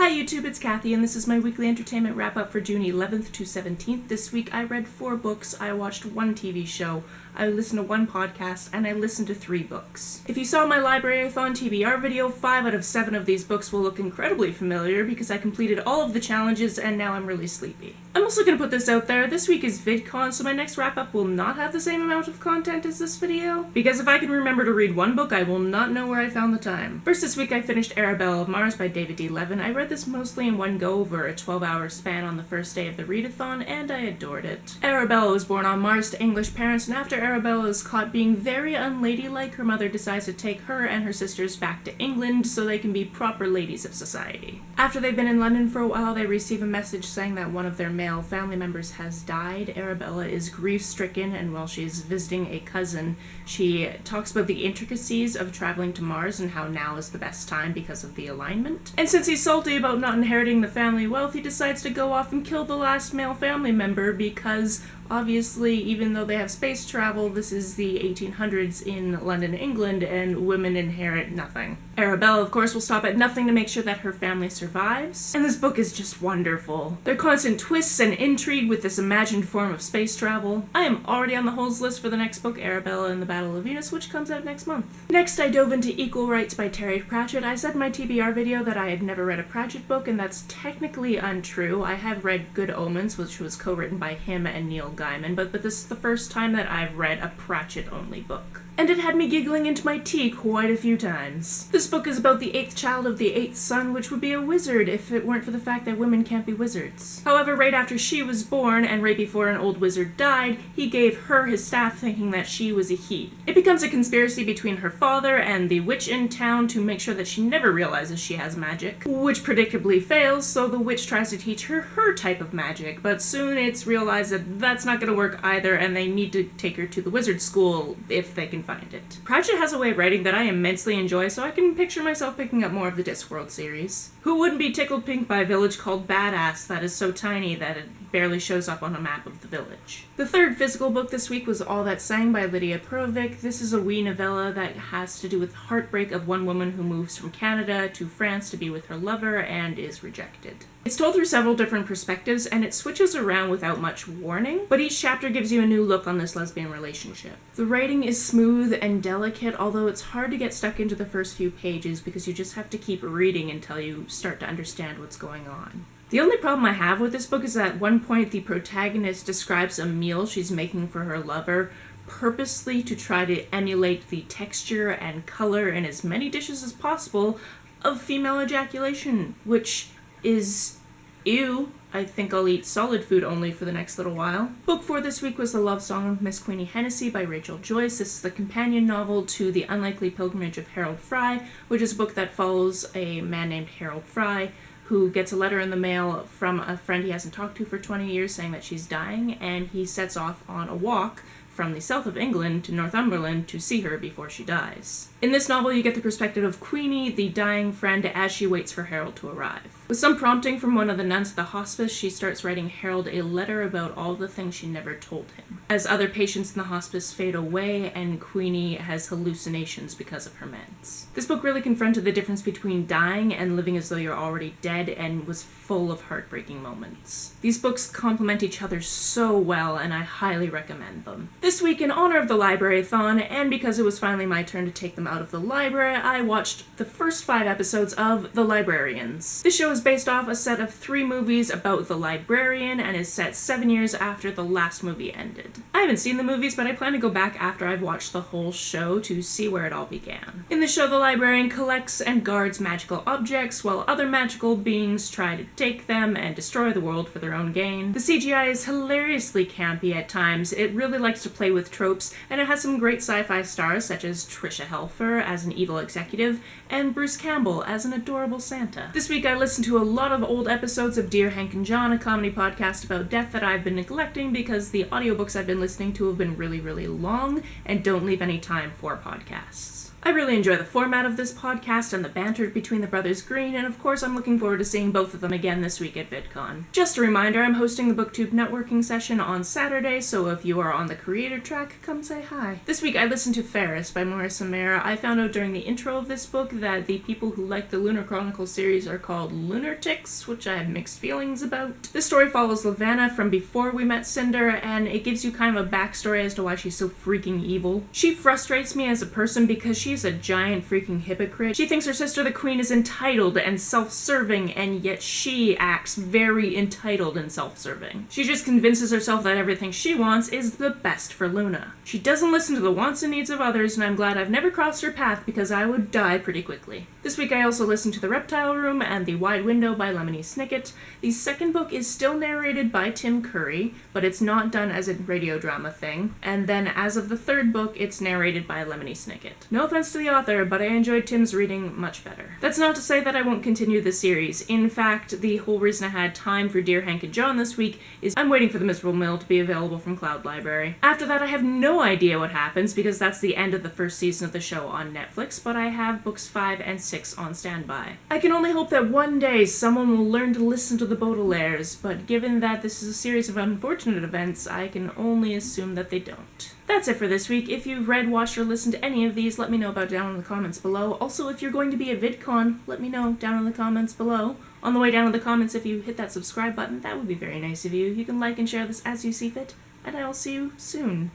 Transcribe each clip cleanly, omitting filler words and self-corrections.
Hi YouTube, it's Kathy, and this is my weekly entertainment wrap-up for June 11th to 17th. This week I read 4 books, I watched 1 TV show, I listened to 1 podcast, and I listened to 3 books. If you saw my Library-a-thon TBR video, 5 out of 7 of these books will look incredibly familiar because I completed all of the challenges and now I'm really sleepy. I'm also going to put this out there, this week is VidCon, so my next wrap-up will not have the same amount of content as this video, because if I can remember to read 1 book, I will not know where I found the time. First this week I finished Arabella of Mars by David D. Levin. I read this mostly in one go over a 12-hour span on the first day of the readathon, and I adored it. Arabella was born on Mars to English parents, and after Arabella is caught being very unladylike, her mother decides to take her and her sisters back to England so they can be proper ladies of society. After they've been in London for a while, they receive a message saying that one of their male family members has died. Arabella is grief-stricken, and while she's visiting a cousin, she talks about the intricacies of traveling to Mars and how now is the best time because of the alignment. And since he's salty about not inheriting the family wealth, he decides to go off and kill the last male family member because obviously, even though they have space travel, this is the 1800s in London, England, and women inherit nothing. Arabella, of course, will stop at nothing to make sure that her family survives, and this book is just wonderful. There are constant twists and intrigue with this imagined form of space travel. I am already on the holds list for the next book, Arabella and the Battle of Venus, which comes out next month. Next, I dove into Equal Rights by Terry Pratchett. I said in my TBR video that I had never read a Pratchett book, and that's technically untrue. I have read Good Omens, which was co-written by him and Neil Gaiman, but this is the first time that I've read a Pratchett-only book. And it had me giggling into my tea quite a few times. This book is about the 8th child of the 8th son, which would be a wizard if it weren't for the fact that women can't be wizards. However, right after she was born, and right before an old wizard died, he gave her his staff thinking that she was a he. It becomes a conspiracy between her father and the witch in town to make sure that she never realizes she has magic, which predictably fails, so the witch tries to teach her her type of magic, but soon it's realized that that's not going to work either, and they need to take her to the wizard school if they can find it. Pratchett has a way of writing that I immensely enjoy, so I can picture myself picking up more of the Discworld series. Who wouldn't be tickled pink by a village called Badass that is so tiny that it barely shows up on a map of the village? The third physical book this week was All That Sang by Lydia Perovic. This is a wee novella that has to do with heartbreak of one woman who moves from Canada to France to be with her lover and is rejected. It's told through several different perspectives, and it switches around without much warning, but each chapter gives you a new look on this lesbian relationship. The writing is smooth and delicate, although it's hard to get stuck into the first few pages because you just have to keep reading until you start to understand what's going on. The only problem I have with this book is that at one point the protagonist describes a meal she's making for her lover purposely to try to emulate the texture and color in as many dishes as possible of female ejaculation, which is ew. I think I'll eat solid food only for the next little while. Book 4 this week was The Love Song of Miss Queenie Hennessy by Rachel Joyce. This is the companion novel to The Unlikely Pilgrimage of Harold Fry, which is a book that follows a man named Harold Fry who gets a letter in the mail from a friend he hasn't talked to for 20 years saying that she's dying, and he sets off on a walk from the south of England to Northumberland to see her before she dies. In this novel, you get the perspective of Queenie, the dying friend, as she waits for Harold to arrive. With some prompting from one of the nuns at the hospice, she starts writing Harold a letter about all the things she never told him. As other patients in the hospice fade away, and Queenie has hallucinations because of her meds. This book really confronted the difference between dying and living as though you're already dead, and was full of heartbreaking moments. These books complement each other so well, and I highly recommend them. This week, in honor of the Library-a-thon, and because it was finally my turn to take them out of the library, I watched the first 5 episodes of The Librarians. This show is based off a set of 3 movies about the librarian and is set 7 years after the last movie ended. I haven't seen the movies, but I plan to go back after I've watched the whole show to see where it all began. In the show, the librarian collects and guards magical objects while other magical beings try to take them and destroy the world for their own gain. The CGI is hilariously campy at times. It really likes to play with tropes, and it has some great sci-fi stars such as Tricia Helfer as an evil executive and Bruce Campbell as an adorable Santa. This week I listened to a lot of old episodes of Dear Hank and John, a comedy podcast about death that I've been neglecting because the audiobooks I've been listening to have been really, really long and don't leave any time for podcasts. I really enjoy the format of this podcast and the banter between the brothers Green, and of course I'm looking forward to seeing both of them again this week at VidCon. Just a reminder, I'm hosting the BookTube Networking session on Saturday, so if you are on the Creator Track, come say hi. This week I listened to Ferris by Marissa Mera. I found out during the intro of this book that the people who like the Lunar Chronicles series are called lunatics, which I have mixed feelings about. This story follows Lavanna from before we met Cinder, and it gives you kind of a backstory as to why she's so freaking evil. She frustrates me as a person because she's a giant freaking hypocrite. She thinks her sister the Queen is entitled and self-serving, and yet she acts very entitled and self-serving. She just convinces herself that everything she wants is the best for Luna. She doesn't listen to the wants and needs of others, and I'm glad I've never crossed her path because I would die pretty quickly. This week I also listened to The Reptile Room and The Wide Window by Lemony Snicket. The second book is still narrated by Tim Curry, but it's not done as a radio drama thing, and then as of the third book, it's narrated by Lemony Snicket. No offense to the author, but I enjoyed Tim's reading much better. That's not to say that I won't continue the series. In fact, the whole reason I had time for Dear Hank and John this week is I'm waiting for The Miserable Mill to be available from Cloud Library. After that, I have no idea what happens because that's the end of the first season of the show on Netflix, but I have books 5 and 6 on standby. I can only hope that one day someone will learn to listen to the Baudelaires, but given that this is a series of unfortunate events, I can only assume that they don't. That's it for this week. If you've read, watched, or listened to any of these, let me know about down in the comments below. Also, if you're going to be at VidCon, let me know down in the comments below. On the way down in the comments, if you hit that subscribe button, that would be very nice of you. You can like and share this as you see fit, and I'll see you soon.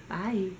Bye.